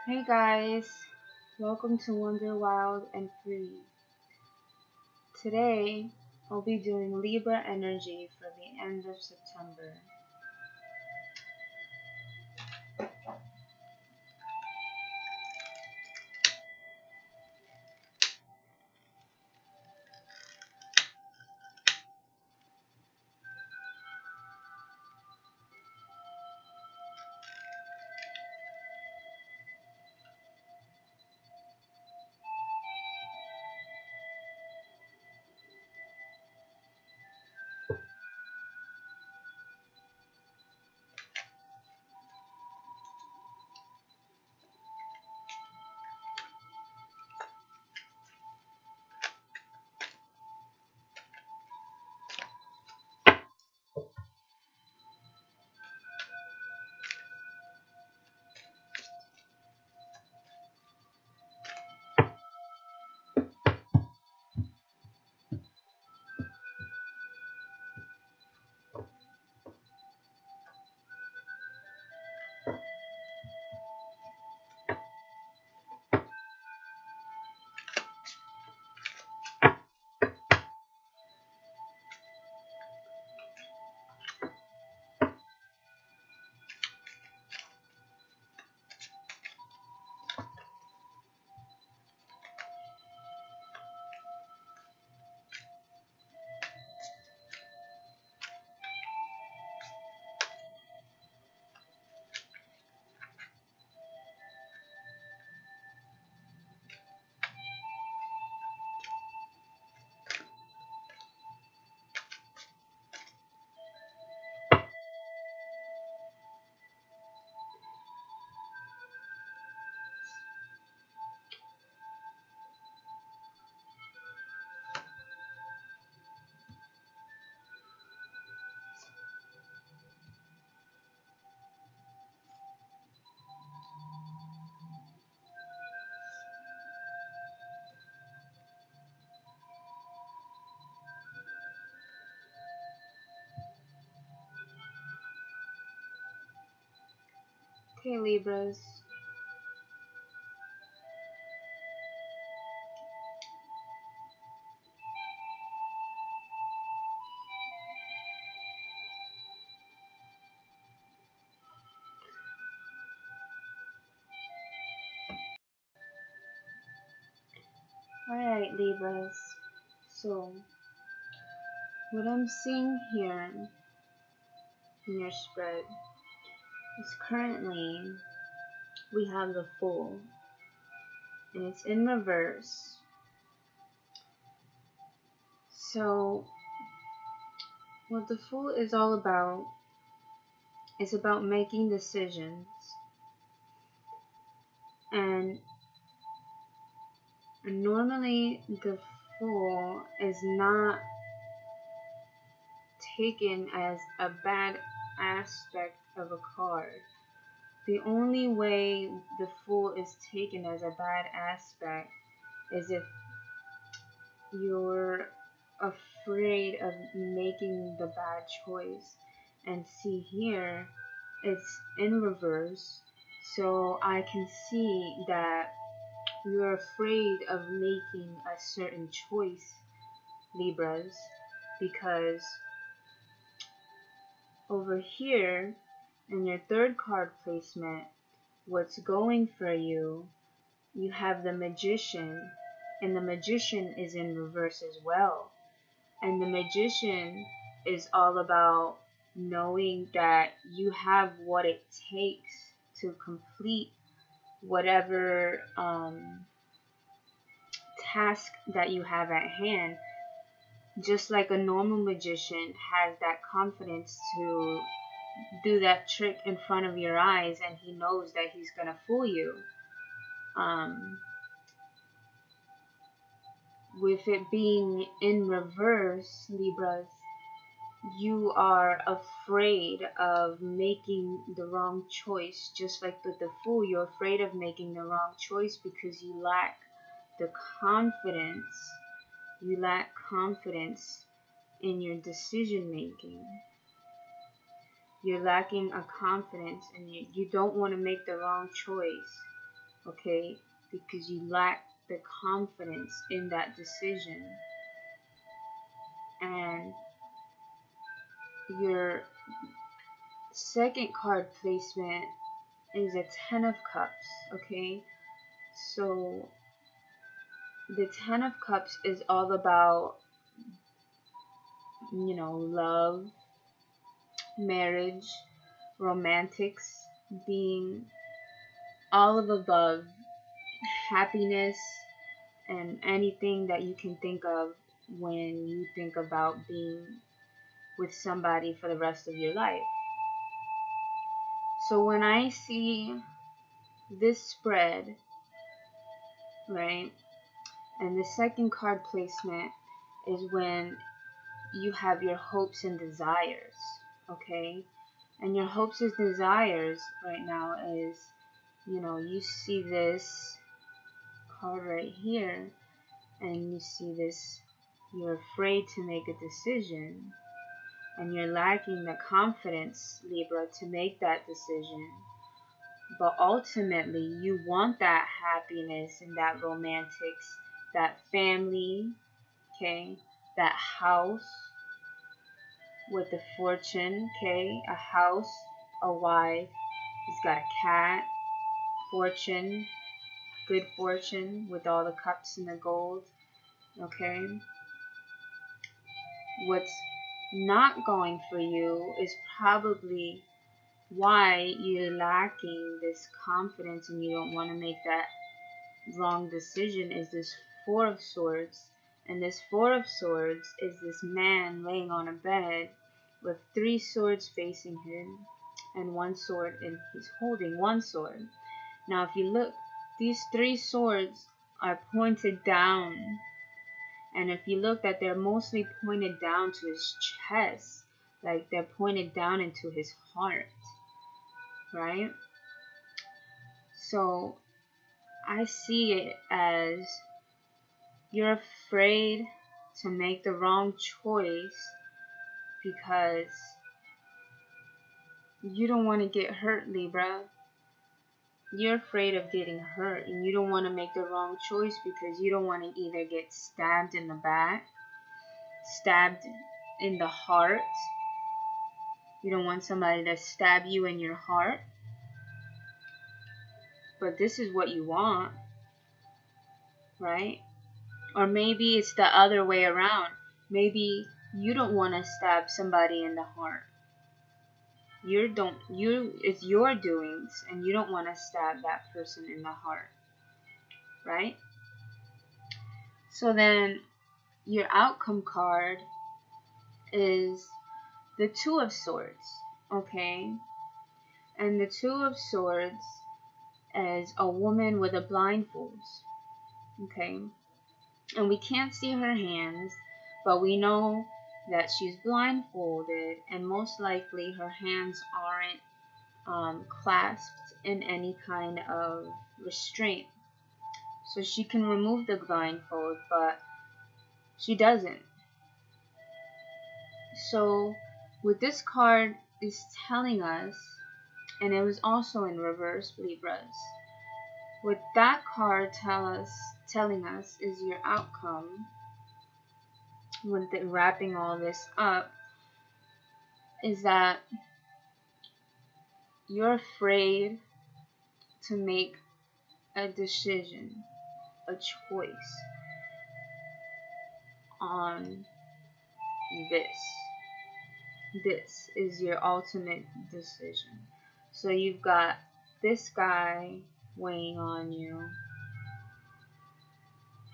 Hey guys, welcome to Wonder Wild and Free. Today I'll be doing Libra energy for the end of September. Okay, Libras. Alright, Libras. So, what I'm seeing here in your spread is currently we have the Fool, and it's in reverse. So, what the Fool is all about is about making decisions, and normally the Fool is not taken as a bad aspect of a card. The only way the Fool is taken as a bad aspect is if you're afraid of making the bad choice. And see here, it's in reverse, so I can see that you're afraid of making a certain choice, Libras, because over here in your third card placement, what's going for you, you have the Magician, and the Magician is in reverse as well. And the Magician is all about knowing that you have what it takes to complete whatever task that you have at hand. Just like a normal magician has that confidence to do that trick in front of your eyes, and he knows that he's gonna fool you. With it being in reverse, Libras, you are afraid of making the wrong choice. Just like with the Fool, you're afraid of making the wrong choice because you lack the confidence. You lack confidence in your decision making. You're lacking a confidence, and you don't want to make the wrong choice. okay? Because you lack the confidence in that decision. And your second card placement is a Ten of Cups, okay? So the Ten of Cups is all about, love, marriage, romantics, being all of above, happiness, and anything that you can think of when you think about being with somebody for the rest of your life. So when I see this spread, right, and the second card placement is when you have your hopes and desires, okay? And your hopes and desires right now is, you see this card right here, and you see this, you're afraid to make a decision, and you're lacking the confidence, Libra, to make that decision. But ultimately, you want that happiness and that romantics, that family, okay, that house with the fortune, okay, a house, a wife, he's got a cat, fortune, good fortune with all the cups and the gold, okay. What's not going for you is probably why you're lacking this confidence and you don't want to make that wrong decision is this Four of Swords. And this Four of Swords is this man laying on a bed with 3 swords facing him and 1 sword, and he's holding 1 sword. Now if you look, these 3 swords are pointed down, and if you look that they're mostly pointed down to his chest, like they're pointed down into his heart, right? So I see it as you're afraid to make the wrong choice because you don't want to get hurt, Libra. You're afraid of getting hurt, and you don't want to make the wrong choice because you don't want to either get stabbed in the back, stabbed in the heart. You don't want somebody to stab you in your heart. But this is what you want, right? Or maybe it's the other way around. Maybe you don't want to stab somebody in the heart. It's your doings, and you don't want to stab that person in the heart, right? So then your outcome card is the Two of Swords, okay? And the Two of Swords is a woman with a blindfold, okay? And we can't see her hands, but we know that she's blindfolded, and most likely her hands aren't clasped in any kind of restraint. So she can remove the blindfold, but she doesn't. So what this card is telling us, and it was also in reverse, Libras, what that card telling us is your outcome, with wrapping all this up, is that you're afraid to make a decision, a choice on this. This is your ultimate decision. So you've got this guy weighing on you,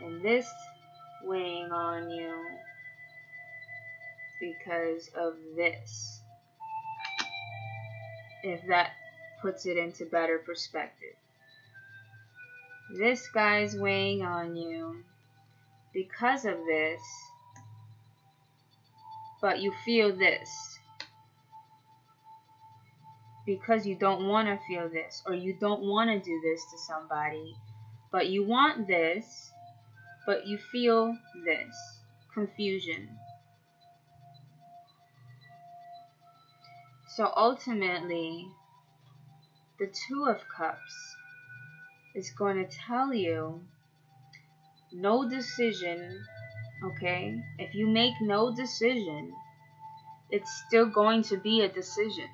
and this weighing on you because of this. If that puts it into better perspective. This guy's weighing on you because of this, but you feel this because you don't want to feel this, or you don't want to do this to somebody, but you want this, but you feel this confusion. So ultimately, the Two of Cups is going to tell you no decision, okay? If you make no decision, it's still going to be a decision.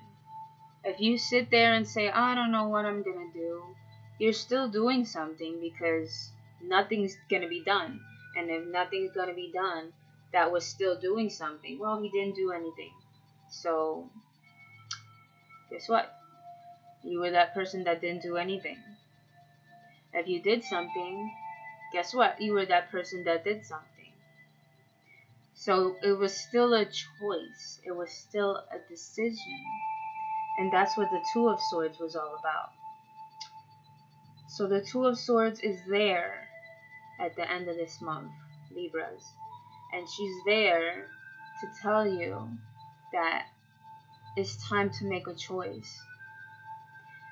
If you sit there and say, I don't know what I'm going to do, you're still doing something because nothing's going to be done. And if nothing's going to be done, that was still doing something. Well, he didn't do anything. So, guess what? You were that person that didn't do anything. If you did something, guess what? You were that person that did something. So it was still a choice. It was still a decision. And that's what the Two of Swords was all about. So the Two of Swords is there at the end of this month, Libras. And she's there to tell you that it's time to make a choice.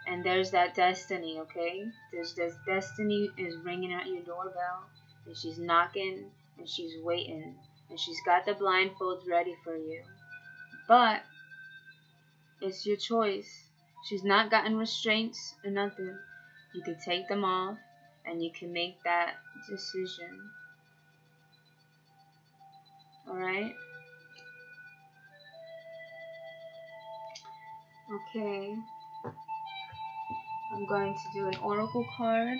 And there's that destiny, okay? There's this destiny is ringing at your doorbell. And she's knocking and she's waiting. And she's got the blindfolds ready for you. But it's your choice. She's not gotten restraints or nothing. You can take them off and you can make that decision. Alright? Okay. I'm going to do an oracle card.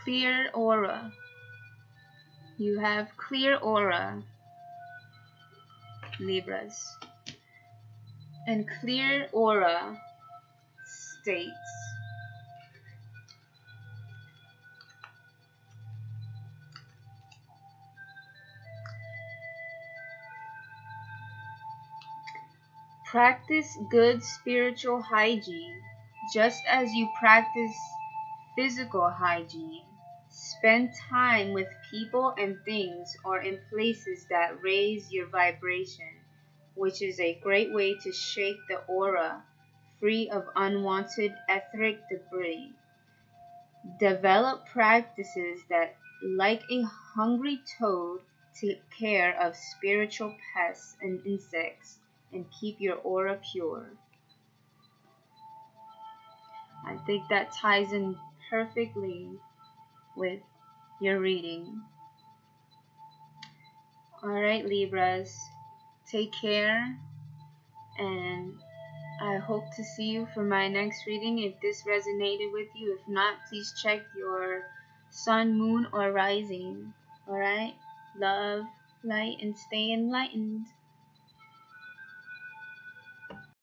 Clear aura. You have clear aura, Libras. And clear aura states, practice good spiritual hygiene just as you practice physical hygiene. Spend time with people and things or in places that raise your vibration, which is a great way to shake the aura free of unwanted etheric debris. Develop practices that, like a hungry toad, take care of spiritual pests and insects and keep your aura pure. I think that ties in perfectly with your reading. Alright, Libras, take care, and I hope to see you for my next reading if this resonated with you. If not, please check your sun, moon, or rising. Alright? Love, light, and stay enlightened.